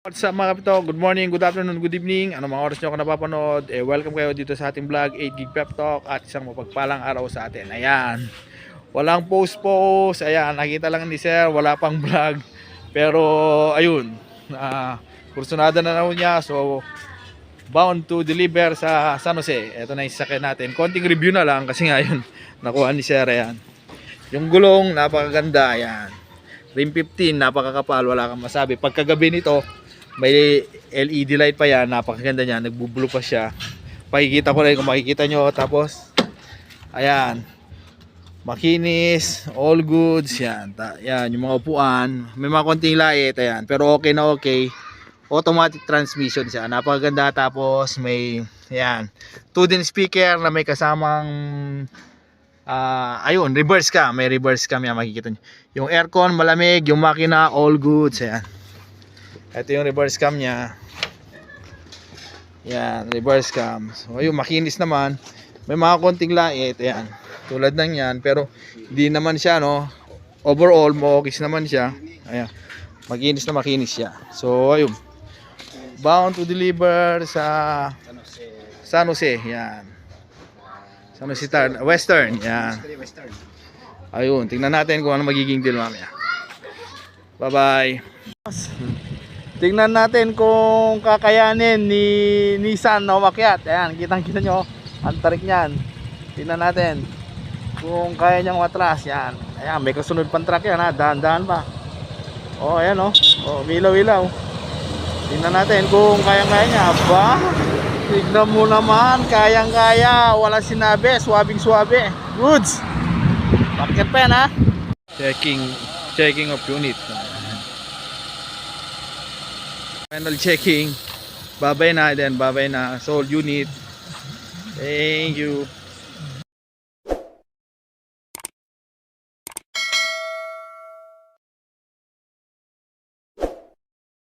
What's up mga kapito? Good morning, good afternoon, good evening. Ano mga oras nyo ako napapanood? Welcome kayo dito sa ating vlog 8 Gig Pep Talk at isang mapagpalang araw sa atin. Ayan, walang post. Ayan, nakita lang ni Sir, wala pang vlog. Pero ayun, kursunada na naman niya. So bound to deliver sa San Jose. Ito na yung sasakyan natin. Konting review na lang kasi nga yun, nakuha ni Sir. Ayan, yung gulong napakaganda. Ayan, rim 15, napakakapal, wala kang masabi. Pagkagabi nito may LED light pa yan, napakaganda niya, nagbublo pa siya. Pakikita ko rin kung makikita nyo. Tapos ayan, makinis, all goods yan. Yan yung mga upuan, may mga konting light, ayan, pero okay na okay. Automatic transmission siya, napakaganda. Tapos may ayan, 2-din speaker na may kasamang ayun, reverse cam, may reverse cam yan, makikita nyo. Yung aircon malamig, yung makina all goods. Ayan, ito yung reverse cam nya. Yan, reverse cam. So ayun, makinis naman. May mga konting light, ayan, tulad ng yan, pero hindi naman siya, no, overall maokis naman siya. Ayan, makinis na makinis siya. So ayun, bound to deliver sa San Jose. Yan, San Jose Western. Yan, ayun, tingnan natin kung ano magiging deal mamaya. Bye bye. Tingnan natin kung kakayanin ni Nissan na umakyat. Ayan, kitang-kita nyo ang tarik niyan. Tingnan natin kung kaya niyang matras. Yan, ayan, may kasunod pang truck yan, ha. Dahan-dahan pa. Oh, ayan, oh. Oh, ilaw-ilaw. Tingnan natin kung kayang-kaya niya. Aba, tignan mo naman, kayang-kaya. Wala sinabi, suwabing-suwabe. Goods. Bakit pa yan, ha? Checking of unit. Final checking. Babay na, then babay na. Sold unit. Thank you.